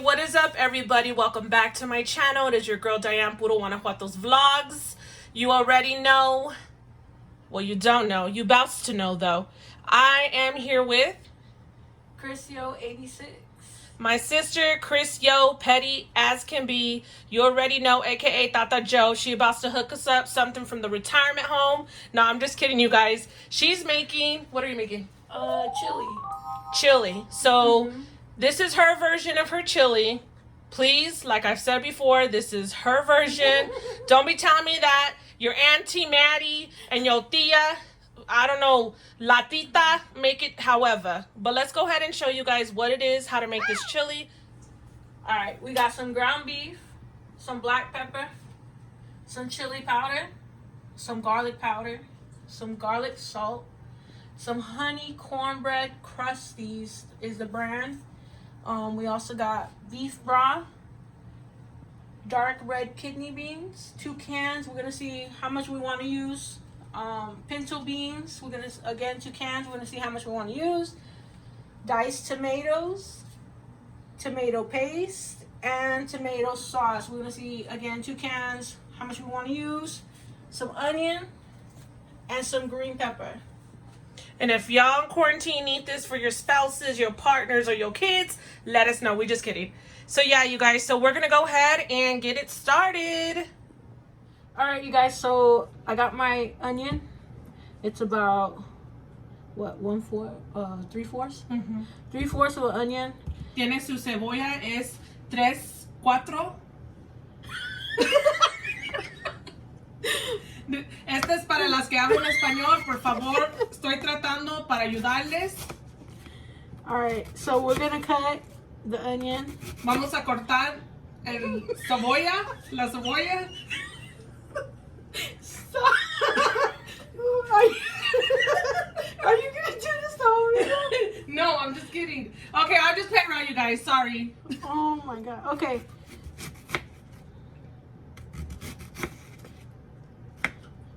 what is up, everybody? Welcome back to my channel. It is your girl Diane Puro Guanajuato's vlogs. You already know. Well, you don't know. You about to know, though. I am here with Chris Yo 86. my sister, Chris Yo, petty as can be. You already know, aka Tata Joe. She about to hook us up something from the retirement home. No, I'm just kidding, you guys. She's making, what are you making? Chili. So this is her version of her chili. Please, like I've said before, this is her version. Don't be telling me that your Auntie Maddie and your tia, I don't know, La Tita, make it however. But let's go ahead and show you guys what it is, how to make this chili. All right, we got some ground beef, some black pepper, some chili powder, some garlic powder, some garlic salt, some honey cornbread crusties is the brand. We also got beef broth, dark red kidney beans, 2 cans. We're gonna see how much we want to use. Pinto beans, we're gonna, again, 2 cans. We're gonna see how much we want to use. Diced tomatoes, tomato paste, and tomato sauce. We're gonna see, again, 2 cans, how much we want to use. Some onion and some green pepper. And if y'all in quarantine need this for your spouses, your partners, or your kids, let us know. We're just kidding. So yeah, you guys, so we're gonna go ahead and get it started. All right, you guys, so I got my onion. It's about, what, 3/4? 3/4 of an onion. Tiene su cebolla, es 3, 4. Este es para las que hablan español, por favor. Estoy tratando para ayudarles. All right, so we're gonna cut the onion. Vamos a cortar el cebolla, la cebolla. Stop. Are you gonna do this the whole video? No, I'm just kidding. Okay, I'll just play around, you guys. Sorry. Oh my god. Okay.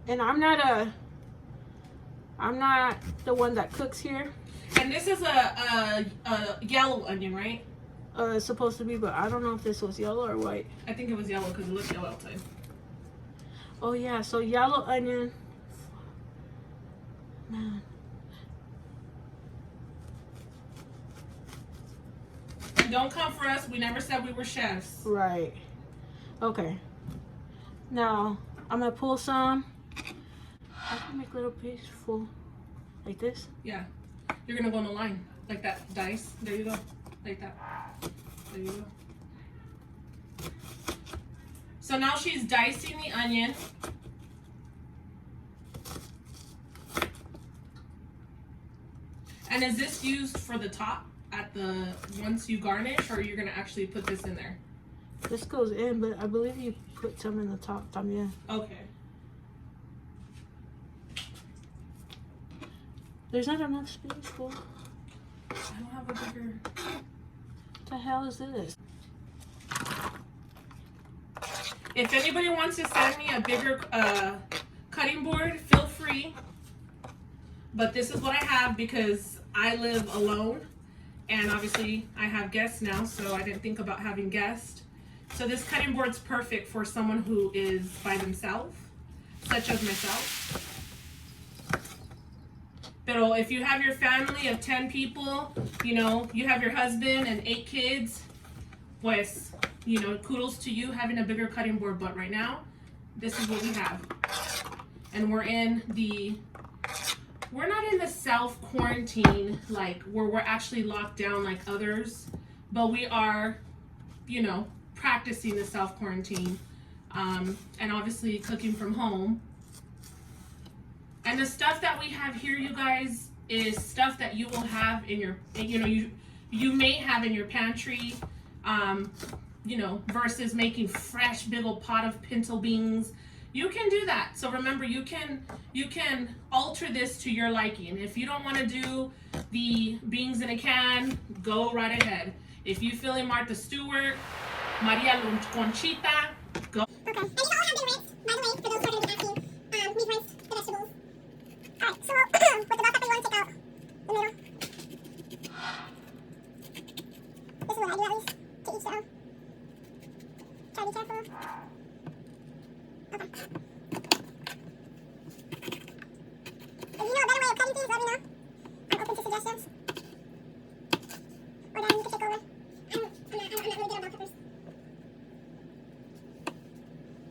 And I'm not the one that cooks here. And this is a yellow onion, right? It's supposed to be, but I don't know if this was yellow or white. I think it was yellow because it looks yellow outside. Oh yeah, so yellow onion. Man. Don't come for us. We never said we were chefs. Right. Okay. Now, I'm going to pull some. I can make little pieces full. Like this? Yeah. You're going to go on the line. Like that. Dice. There you go. Like that. There you go. So now she's dicing the onion. And is this used for the top at the once you garnish, or you're gonna actually put this in there? This goes in, but I believe you put some in the top también. Okay. There's not enough space for. I don't have a bigger. What the hell is this? If anybody wants to send me a bigger cutting board, feel free. But this is what I have because I live alone. And obviously I have guests now, so I didn't think about having guests. So this cutting board's perfect for someone who is by themselves, such as myself. Pero if you have your family of 10 people, you know, you have your husband and 8 kids, pues, you know, kudos to you having a bigger cutting board. But right now, this is what we have. And we're not in the self-quarantine, like, where we're actually locked down like others, but we are, you know, practicing the self-quarantine, and obviously cooking from home. And the stuff that we have here, you guys, is stuff that you will have in your, you know, you may have in your pantry, you know, versus making fresh big old pot of pinto beans. You can do that. So remember, you can alter this to your liking. If you don't want to do the beans in a can, go right ahead. If you feeling Martha Stewart, Maria Conchita, go. Okay. And these all have been rinsed, by the way, for those who are going to be asking. We've rinsed the vegetables. Alright, so with the black pepper, you want to take out the middle. This is what I do at least, to each so try to be careful. Okay. If you know a better way of cutting things, let me know. I'm open to suggestions. Or Diane, you can take over. I'm not really good at bell peppers.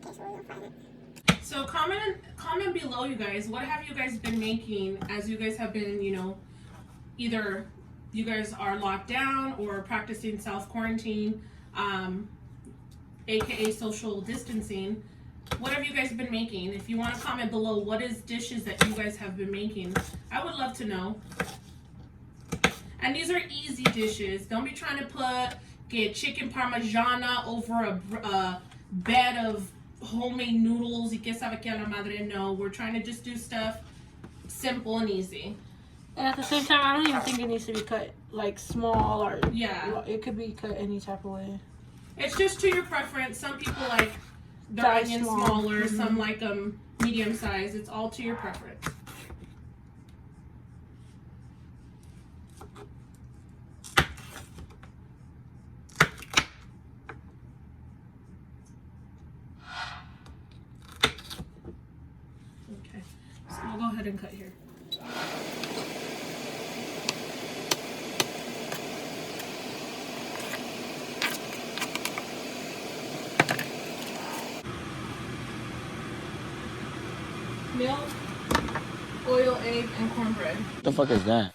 Okay, so we're gonna fry it. So comment below, you guys. What have you guys been making as you guys have been, you know, either you guys are locked down or practicing self-quarantine, aka social distancing. What have you guys been making? If you want to comment below, what is dishes that you guys have been making? I would love to know. And these are easy dishes. Don't be trying to get chicken parmigiana over a bed of homemade noodles. Y que sabe que a la madre. No, we're trying to just do stuff simple and easy. And at the same time, I don't even think it needs to be cut like small or Yeah. It could be cut any type of way. It's just to your preference. Some people like the onions smaller, some like them medium size. It's all to your preference. Okay, so we'll go ahead and cut here. Milk, oil, egg, and cornbread. What the fuck is that?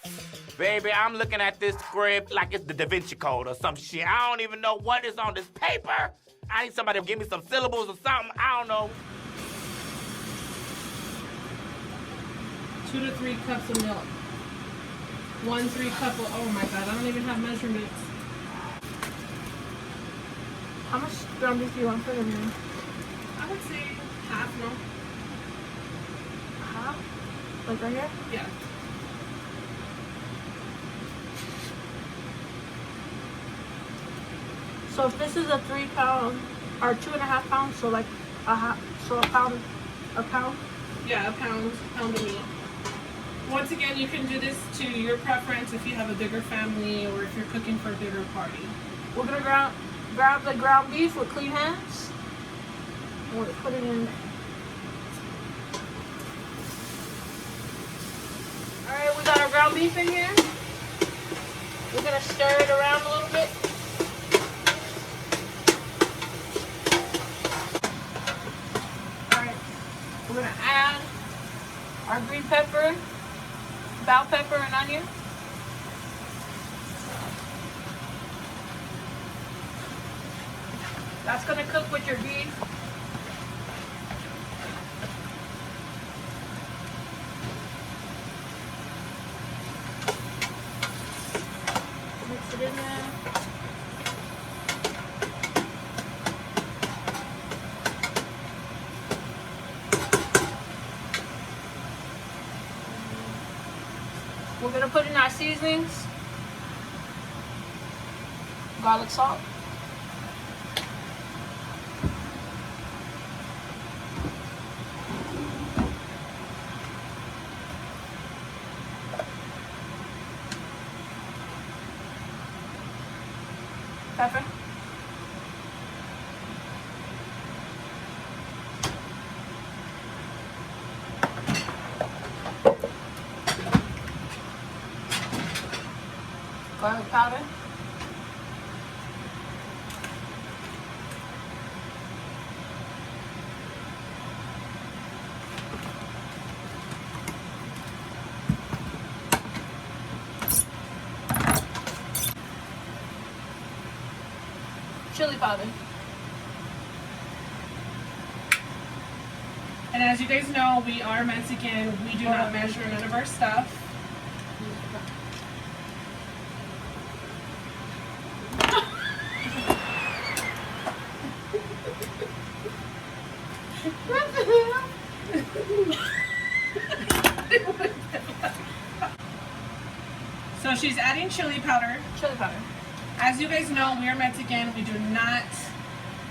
Baby, I'm looking at this script like it's the Da Vinci Code or some shit. I don't even know what is on this paper. I need somebody to give me some syllables or something. I don't know. 2 to 3 cups of milk. 1 3 cup of, oh my god, I don't even have measurements. How much ground beef do you want to put in there? I would say half, no? Half? Like right here? Yeah. So if this is a 3 pound or 2.5 pounds, so like a pound. Yeah, a pound of meat. Once again, you can do this to your preference if you have a bigger family or if you're cooking for a bigger party. We're gonna grab the ground beef with clean hands. We'll put it in. All right, we got our ground beef in here. We're gonna stir it around a little bit. All right, we're gonna add our green pepper, bell pepper, and onion. That's gonna cook with your beef. Mix it in there. We're gonna put in our seasonings. Garlic salt. Pepper. Garlic powder. Chili powder. And as you guys know, we are Mexican. We do not measure none of our stuff. So she's adding chili powder. Chili powder. As you guys know, we are Mexican. We do not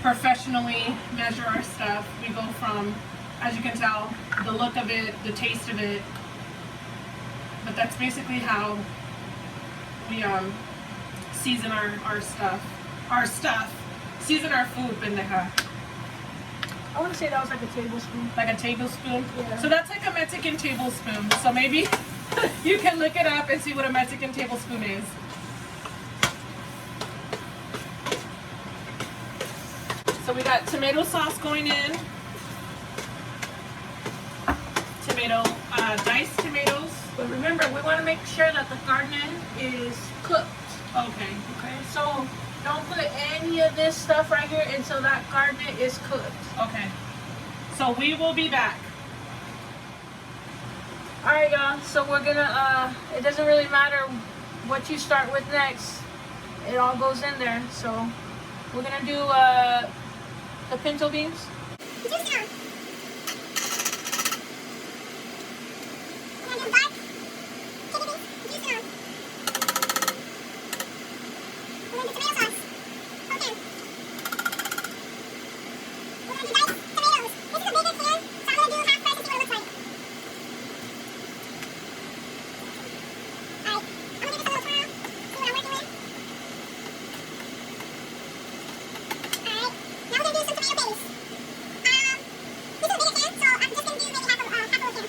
professionally measure our stuff. We go from, as you can tell, the look of it, the taste of it. But that's basically how we season our stuff. our stuff. Season our food, pendeja. I want to say that was like a tablespoon. Like a tablespoon? Yeah. So that's like a Mexican tablespoon. So maybe you can look it up and see what a Mexican tablespoon is. So we got tomato sauce going in. Diced tomatoes. But remember, we want to make sure that the carne is cooked. Okay. Okay, so don't put any of this stuff right here until that carne is cooked. Okay. So we will be back. Alright, y'all. So we're gonna, it doesn't really matter what you start with next. It all goes in there. So we're gonna do the pinto beans. Juice down. We're gonna do dark kidney beans. Juice down. We're gonna do tomato sauce. Okay. We're gonna do diced tomatoes. This is a bigger can, so I'm gonna do half price and see what it looks like. Alright, I'm gonna give this a little twirl. See what I'm working with. Alright, now we're gonna do some tomato paste. This is a bigger can, so I'm just gonna do maybe half of a can.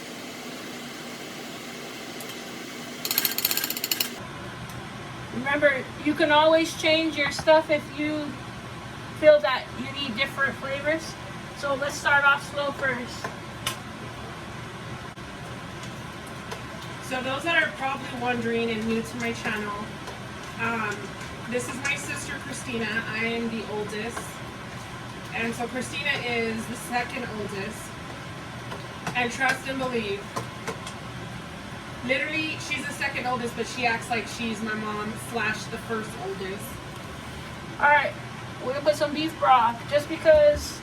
Remember, you can always change your stuff if you feel that you need different flavors. So let's start off slow first. So those that are probably wondering and new to my channel, this is my sister Christina. I am the oldest. And so Christina is the second oldest. And trust and believe, literally she's the second oldest, but she acts like she's my mom / the first oldest. Alright, we're gonna put some beef broth just because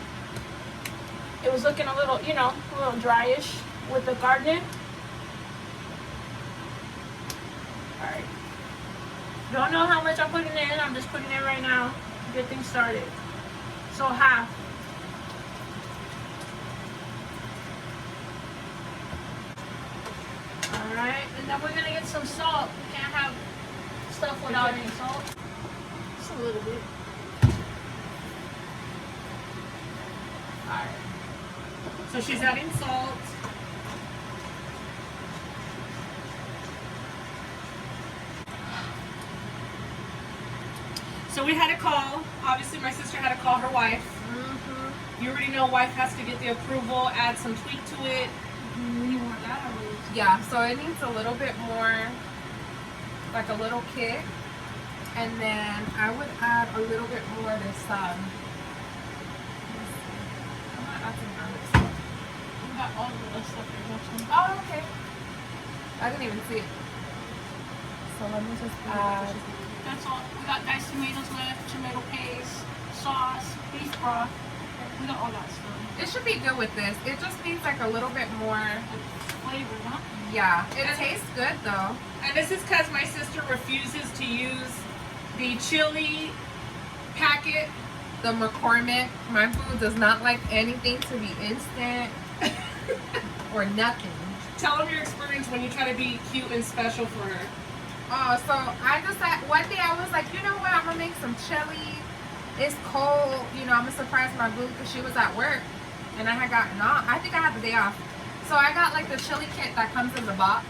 it was looking a little, you know, a little dryish with the carne. Alright. Don't know how much I'm putting in, I'm just putting it right now to get things started. So half. Alright, and then we're gonna get some salt. We can't have stuff without any salt. Just a little bit. Alright. So she's adding salt. So we had a call. Obviously my sister had to call her wife. You already know wife has to get the approval, add some tweak to it. You want that or Yeah, so it needs a little bit more, like a little kick. And then I would add a little bit more of this, I'm gonna add some garlic salt. we got all of the stuff here. Watch them. Oh, okay. I didn't even see it. So let me just add, That's all. We got diced tomatoes left, tomato paste, sauce, beef broth. We got all that stuff. it should be good with this. It just needs like a little bit more, Flavor, huh? yeah. It tastes good though. And this is because my sister refuses to use the chili packet. The McCormick, my food does not like anything to be instant or nothing. Tell them your experience when you try to be cute and special for her. Oh, so I just like one day I was like, you know what? I'm gonna make some chili. It's cold, you know. I'm gonna surprise my boo because she was at work, and I had gotten off. I think I had the day off, so I got like the chili kit that comes in the box,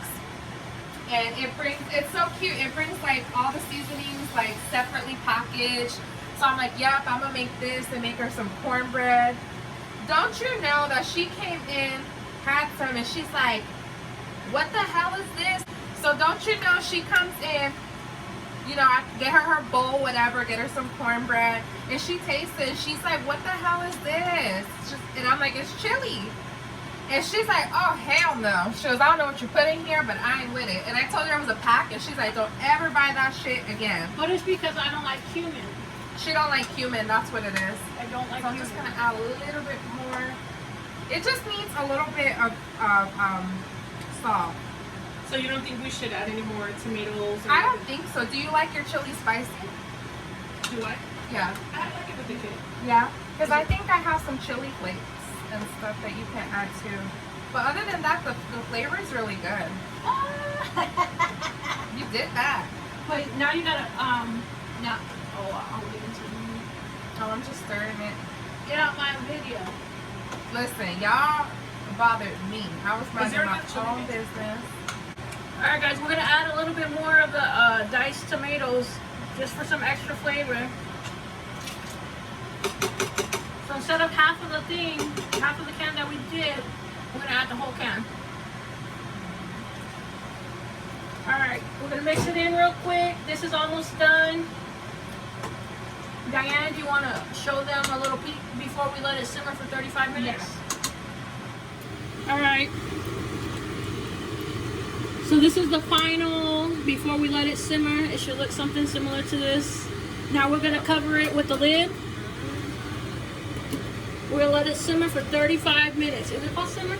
and it's so cute. It brings like all the seasonings like separately packaged. So I'm like, yep, I'm gonna make this and make her some cornbread. Don't you know that she came in, had some, and she's like, what the hell is this? So don't you know she comes in, you know, I get her bowl, whatever, get her some cornbread, and she tastes it, and she's like, what the hell is this? And I'm like, it's chili. And she's like, oh, hell no. She goes, I don't know what you put in here, but I ain't with it. And I told her it was a pack, and she's like, don't ever buy that shit again. But it's because I don't like cumin. She don't like cumin, that's what it is. I don't like So I'm cumin. just gonna add a little bit more. It just needs a little bit of salt. So you don't think we should add any more tomatoes? Or I don't think so. Do you like your chili spicy? Do I? Yeah. I like it with the kid. Yeah. Because I think I have some chili flakes and stuff that you can add too. But other than that, the flavor is really good. You did that. But now you gotta now. Oh, I'll get into it. I'm just stirring it. Get out my video. Listen, y'all bothered me. I was minding there my enough chili own mix? business. Alright guys, we're gonna add a little bit more of the diced tomatoes just for some extra flavor. So instead of half of the can that we did, we're gonna add the whole can. Alright, we're gonna mix it in real quick. This is almost done. Diane, do you wanna show them a little peek before we let it simmer for 35 minutes? Alright. So this is the final before we let it simmer. It should look something similar to this. Now we're gonna cover it with the lid. We're gonna let it simmer for 35 minutes. Is it supposed to simmer?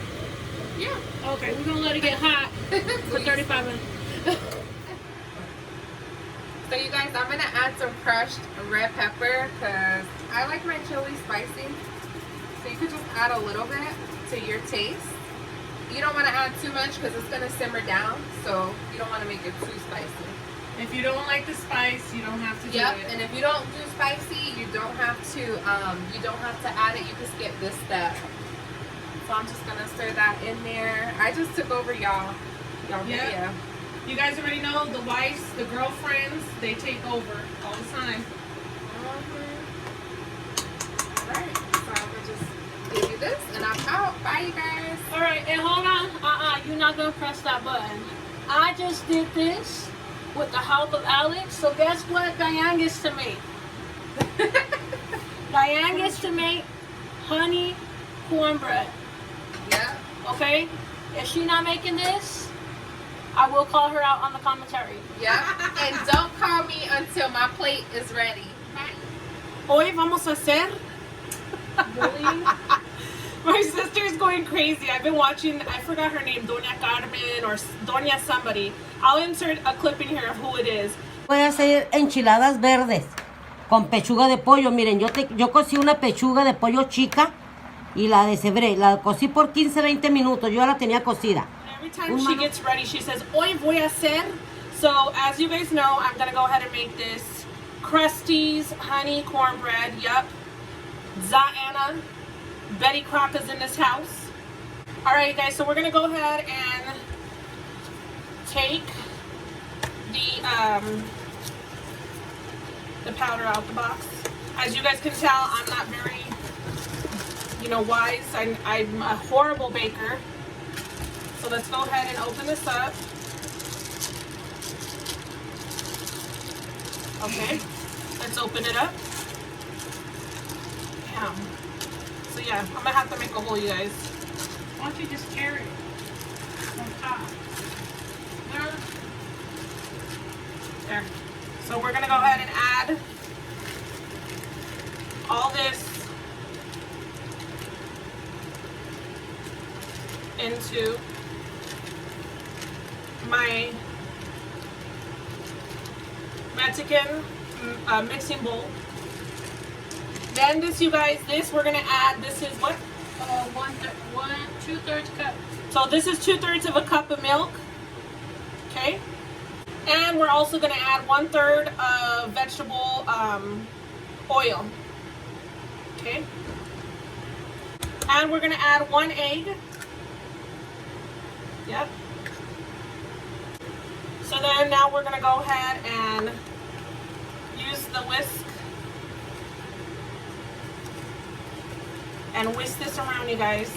Yeah. Okay, we're gonna let it get hot for 35 minutes. So you guys, I'm gonna add some crushed red pepper because I like my chili spicy. So you could just add a little bit to your taste. You don't want to add too much because it's gonna simmer down. So you don't want to make it too spicy. If you don't like the spice, you don't have to do Yep. it. And if you don't do spicy, you don't have to add it. You can skip this step. So I'm just gonna stir that in there. I just took over y'all video. You guys already know the wives, the girlfriends, they take over all the time. Alright, so I'm gonna just give you this and I'm out. Bye you guys. Alright, and hold on. You're not gonna press that button. I just did this with the help of Alex. So guess what Diane gets to make? Diane gets to make honey cornbread. Yeah. Okay? If she's not making this, I will call her out on the commentary. Yeah. And don't call me until my plate is ready. Hoy vamos a hacer. Bullying. My sister's going crazy. I've been watching, I forgot her name, Doña Carmen or Doña somebody. I'll insert a clip in here of who it is. Voy a hacer enchiladas verdes con pechuga de pollo. Miren, yo cocí una pechuga de pollo chica y la deshebré. La cocí por 15-20 minutos. Yo la tenía cocida. Every time she gets ready, she says, hoy voy a hacer. So, as you guys know, I'm going to go ahead and make this Krusty's honey cornbread. Yup. Diane, Betty Crocker's in this house. Alright, guys, so we're going to go ahead and take the powder out the box. As you guys can tell, I'm not very, wise. I'm a horrible baker. So let's go ahead and open this up. Okay, let's open it up. Damn. So yeah, I'm gonna have to make a hole, you guys. Why don't you just tear it on top? There. So we're gonna go ahead and add all this into my Mexican mixing bowl. Then this, you guys, we're gonna add, this is what? 2/3 cup. So this is 2/3 of a cup of milk. Okay. And we're also gonna add 1/3 of vegetable oil. Okay. And we're gonna add 1 egg. Yep. So then now we're gonna go ahead and use the whisk and whisk this around, you guys.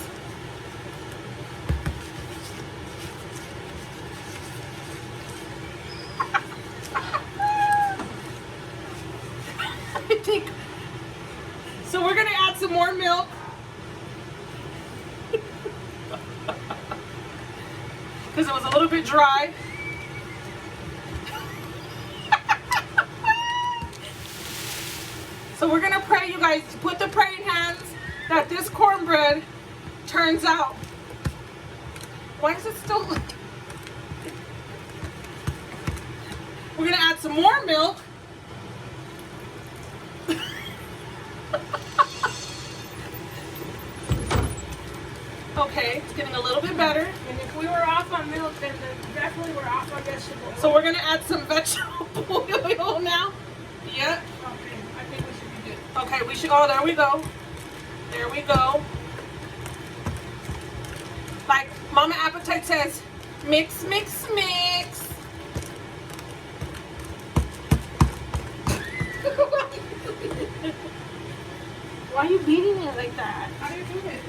So we're gonna add some more milk. Because it was a little bit dry. So we're gonna pray, you guys, put the praying hands that this cornbread turns out. Why is it still? We're gonna add some more milk. Okay, it's getting a little bit better. And if we were off on milk, then definitely we're off on vegetables. So we're gonna add some vegetable oil now. Yep. Okay, I think we should be good. Okay, we should go. There we go. There we go. Like Mama Appetite says, mix, mix, mix. Why are you beating it like that? How do you do it?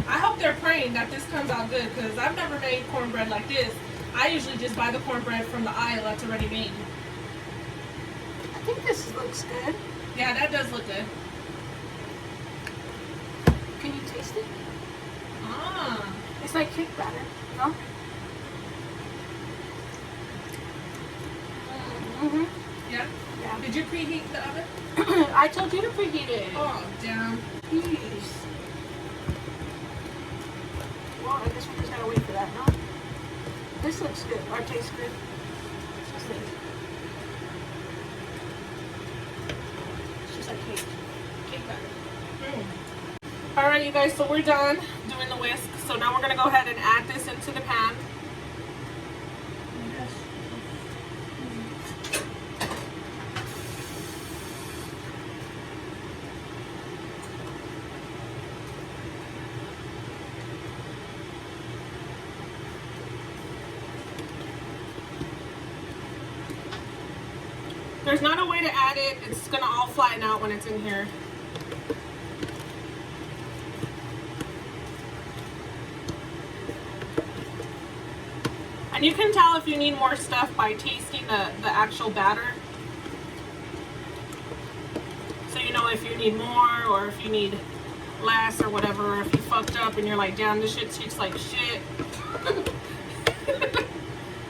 I hope they're praying that this comes out good because I've never made cornbread like this. I usually just buy the cornbread from the aisle that's already made. I think this looks good. Yeah, that does look good. Can you taste it? Ah. It's like cake batter, no? Mm-hmm. Yeah? Yeah. Did you preheat the oven? I told you to preheat it. Oh, damn. Jeez. Well, I guess we just gotta wait for that, no? This looks good, or tastes good. Let's see. It's just like cake. Cake batter. Alright, you guys, so we're done doing the whisk. So now we're going to go ahead and add this into the pan. There's not a way to add it. It's going to all flatten out when it's in here. And you can tell if you need more stuff by tasting the actual batter. So you know if you need more or if you need less or whatever, or if you fucked up and you're like, damn, this shit tastes like shit.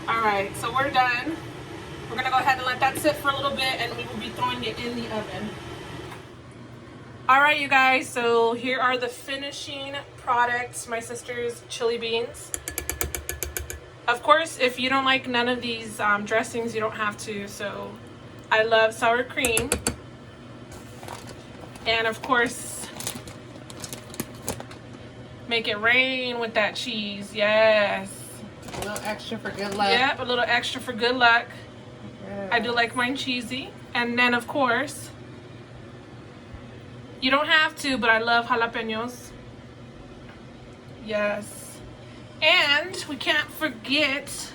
Alright, so we're done. We're gonna go ahead and let that sit for a little bit and we will be throwing it in the oven. Alright, you guys, so here are the finishing products, my sister's chili beans. Of course, if you don't like none of these dressings, you don't have to. So I love sour cream. And of course, make it rain with that cheese. Yes. A little extra for good luck. Yep, a little extra for good luck. Yes. I do like mine cheesy. And then of course, you don't have to, but I love jalapenos. Yes. And we can't forget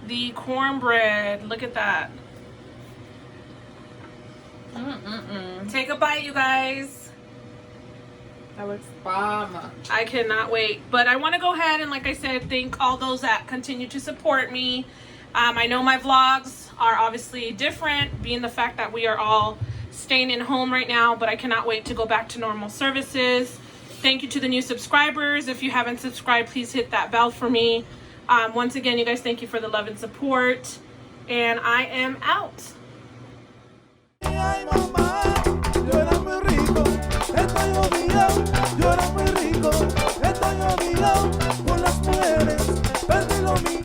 the cornbread. Look at that. Take a bite, you guys. That looks bomb. I cannot wait. But I want to go ahead and, like I said, thank all those that continue to support me. I know my vlogs are obviously different, being the fact that we are all staying in home right now, but I cannot wait to go back to normal services. Thank you to the new subscribers. If you haven't subscribed, please hit that bell for me. Once again, you guys, thank you for the love and support. And I am out. Ay, mamá, yo era muy rico, estoy obligado, yo era muy rico, estoy obligado, por las mujeres, perdí lo mío.